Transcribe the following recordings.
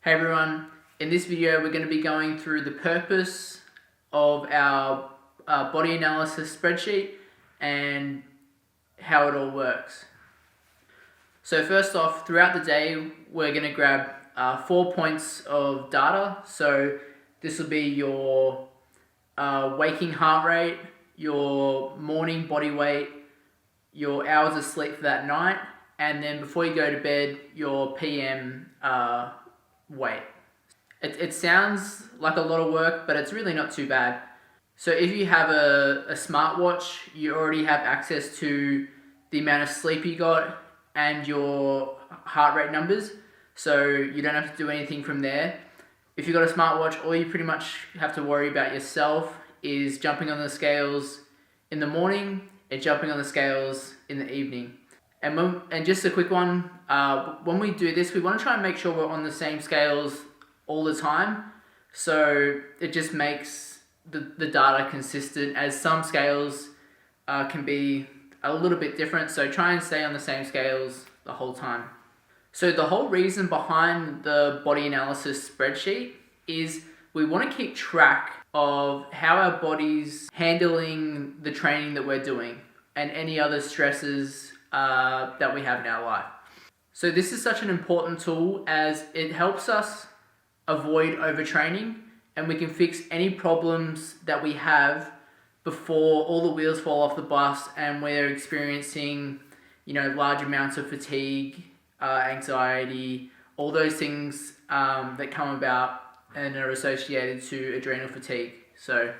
Hey everyone, in this video we're going to be going through the purpose of our body analysis spreadsheet and how it all works. So first off, throughout the day we're going to grab 4 points of data. So this will be your waking heart rate, your morning body weight, your hours of sleep for that night, and then before you go to bed, your PM weight. It sounds like a lot of work, but it's really not too bad. So if you have a smartwatch, you already have access to the amount of sleep you got and your heart rate numbers, so you don't have to do anything from there. If you've got a smartwatch, all you pretty much have to worry about yourself is jumping on the scales in the morning and jumping on the scales in the evening. And just a quick one, when we do this, we want to try and make sure we're on the same scales all the time. So it just makes the data consistent, as some scales can be a little bit different. So try and stay on the same scales the whole time. So the whole reason behind the body analysis spreadsheet is we want to keep track of how our body's handling the training that we're doing and any other stresses that we have in our life. So this is such an important tool, as it helps us avoid overtraining, and we can fix any problems that we have before all the wheels fall off the bus and we're experiencing, large amounts of fatigue, anxiety, all those things that come about and are associated to adrenal fatigue. So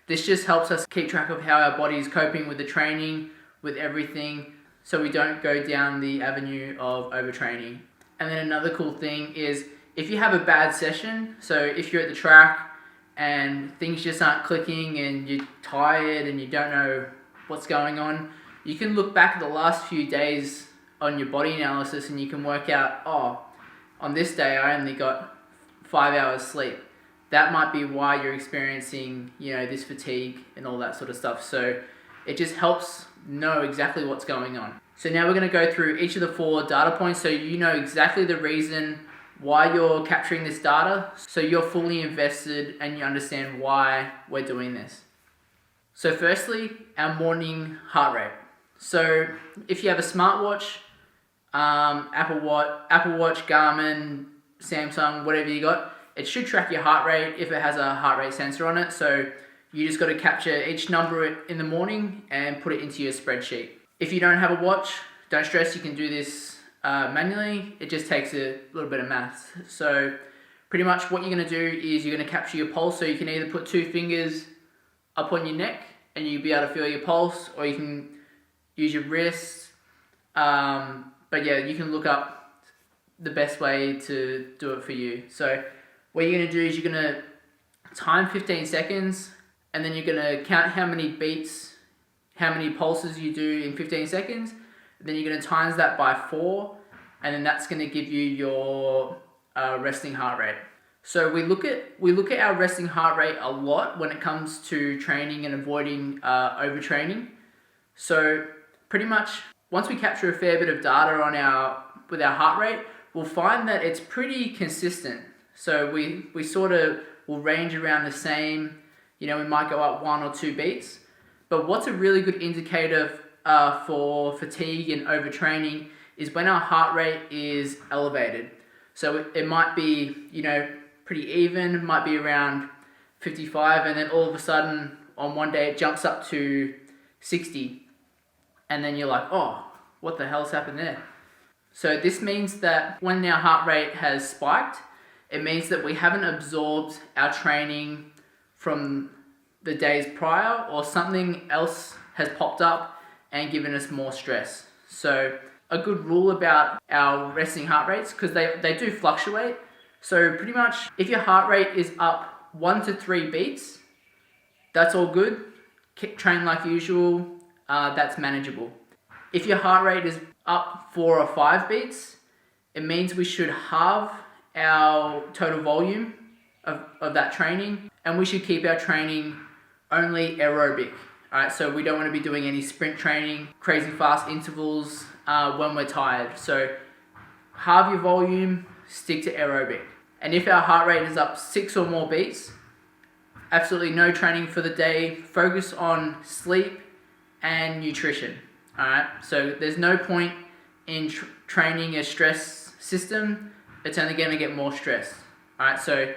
this just helps us keep track of how our body is coping with the training, with everything, so we don't go down the avenue of overtraining. And then another cool thing is, if you have a bad session, so if you're at the track and things just aren't clicking and you're tired and you don't know what's going on, you can look back at the last few days on your body analysis and you can work out, on this day I only got 5 hours sleep. That might be why you're experiencing, this fatigue and all that sort of stuff. So it just helps know exactly what's going on. So now we're going to go through each of the 4 data points, so you know exactly the reason why you're capturing this data, so you're fully invested and you understand why we're doing this. So firstly, our morning heart rate. So if you have a smartwatch, Apple Watch, Garmin, Samsung, whatever you got, it should track your heart rate if it has a heart rate sensor on it. So you just got to capture each number in the morning and put it into your spreadsheet. If you don't have a watch, don't stress, you can do this manually. It just takes a little bit of maths. So pretty much what you're going to do is you're going to capture your pulse. So you can either put 2 fingers up on your neck and you'll be able to feel your pulse, or you can use your wrists. But yeah, you can look up the best way to do it for you. So what you're going to do is you're going to time 15 seconds, and then you're going to count how many beats, how many pulses you do in 15 seconds. Then you're going to times that by 4, and then that's going to give you your resting heart rate. So we look at our resting heart rate a lot when it comes to training and avoiding overtraining. So pretty much once we capture a fair bit of data with our heart rate, we'll find that it's pretty consistent. So we sort of will range around the same. We might go up 1 or 2 beats. But what's a really good indicator for fatigue and overtraining is when our heart rate is elevated. So it might be, pretty even, might be around 55, and then all of a sudden on one day it jumps up to 60. And then you're like, what the hell's happened there? So this means that when our heart rate has spiked, it means that we haven't absorbed our training from the days prior, or something else has popped up and given us more stress. So a good rule about our resting heart rates, because they do fluctuate. So pretty much if your heart rate is up 1 to 3 beats, that's all good. Train like usual, that's manageable. If your heart rate is up 4 or 5 beats, it means we should halve our total volume of that training, and we should keep our training only aerobic. Alright, so we don't want to be doing any sprint training, crazy fast intervals when we're tired. So halve your volume, stick to aerobic. And if our heart rate is up 6 or more beats, absolutely no training for the day. Focus on sleep and nutrition. Alright, so there's no point in training a stress system. It's only going to get more stressed. Alright, so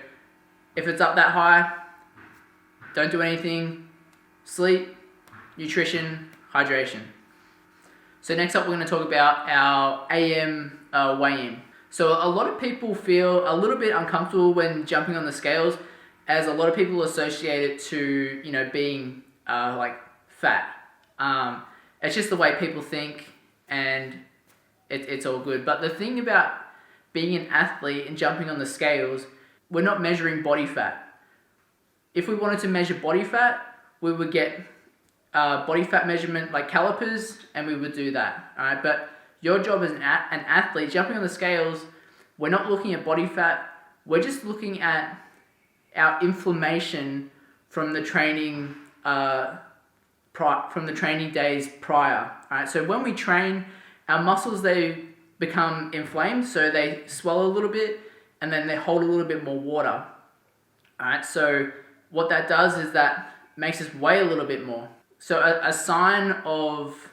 if it's up that high, don't do anything. Sleep, nutrition, hydration. So next up, we're going to talk about our AM weigh-in. So a lot of people feel a little bit uncomfortable when jumping on the scales, as a lot of people associate it to, you know, being like fat. It's just the way people think, and it's all good. But the thing about being an athlete and jumping on the scales, we're not measuring body fat. If we wanted to measure body fat, we would get body fat measurement like calipers, and we would do that. All right, but your job as an athlete, jumping on the scales, we're not looking at body fat. We're just looking at our inflammation from the training days prior. All right, so when we train, our muscles, they become inflamed, so they swell a little bit, and then they hold a little bit more water. All right, so what that does is that makes us weigh a little bit more. So a sign of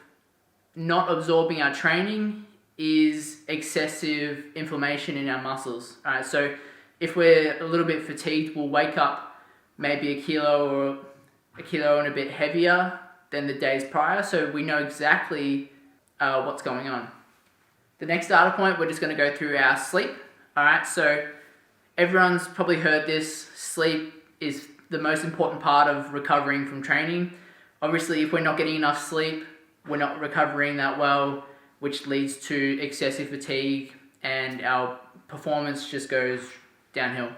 not absorbing our training is excessive inflammation in our muscles. All right, so if we're a little bit fatigued, we'll wake up maybe a kilo and a bit heavier than the days prior, so we know exactly what's going on. The next data point, we're just going to go through our sleep. All right, so everyone's probably heard this. Sleep is the most important part of recovering from training. Obviously, if we're not getting enough sleep, we're not recovering that well, which leads to excessive fatigue, and our performance just goes downhill.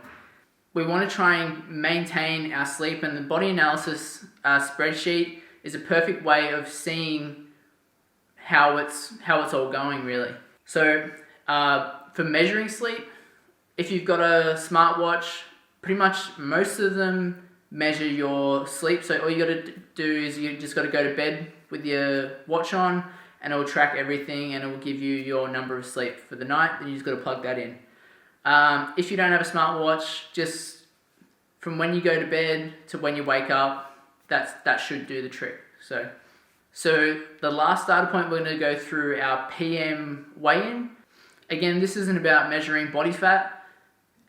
We want to try and maintain our sleep, and the body analysis spreadsheet is a perfect way of seeing how it's all going, really. So for measuring sleep, if you've got a smartwatch, pretty much most of them measure your sleep. So all you got to do is you just got to go to bed with your watch on, and it will track everything, and it will give you your number of sleep for the night. Then you just got to plug that in. If you don't have a smartwatch, just from when you go to bed to when you wake up, that should do the trick. So the last data point, we're going to go through our PM weigh-in. Again, this isn't about measuring body fat.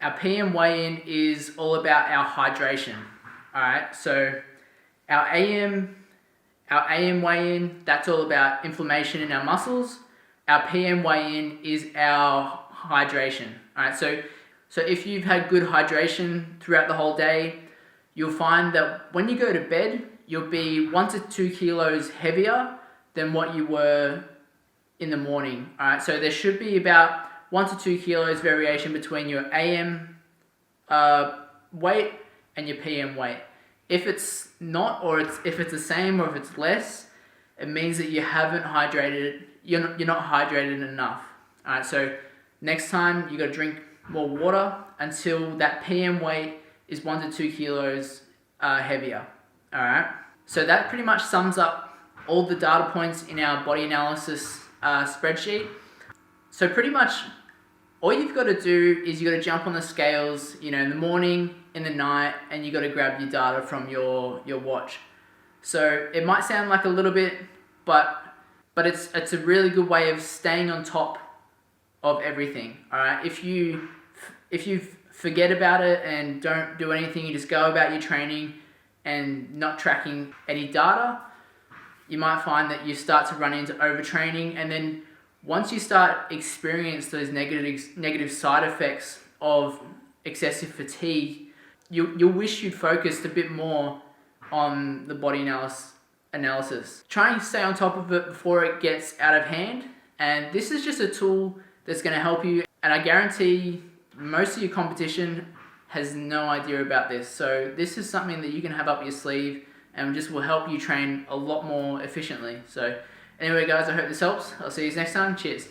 Our PM weigh-in is all about our hydration. All right, so our AM weigh-in, that's all about inflammation in our muscles. Our PM weigh-in is our hydration. All right, so if you've had good hydration throughout the whole day, you'll find that when you go to bed, you'll be 1 to 2 kilos heavier than what you were in the morning. All right, so there should be about 1 to 2 kilos variation between your AM weight and your PM weight. If it's not, or if it's the same, or if it's less, it means that you haven't hydrated. You're not hydrated enough. All right, so next time you got to drink more water until that PM weight is 1 to 2 kilos heavier. All right, so that pretty much sums up all the data points in our body analysis spreadsheet. So pretty much all you've got to do is you got to jump on the scales, you know, in the morning, in the night, and you got to grab your data from your watch. So it might sound like a little bit, but it's a really good way of staying on top of everything. All right, if you forget about it and don't do anything, you just go about your training and not tracking any data, you might find that you start to run into overtraining, and then once you start experience those negative side effects of excessive fatigue, you'll wish you'd focused a bit more on the body analysis. Try and stay on top of it before it gets out of hand, and this is just a tool that's going to help you, and I guarantee most of your competition has no idea about this. So this is something that you can have up your sleeve and just will help you train a lot more efficiently. So anyway guys, I hope this helps. I'll see you next time. Cheers.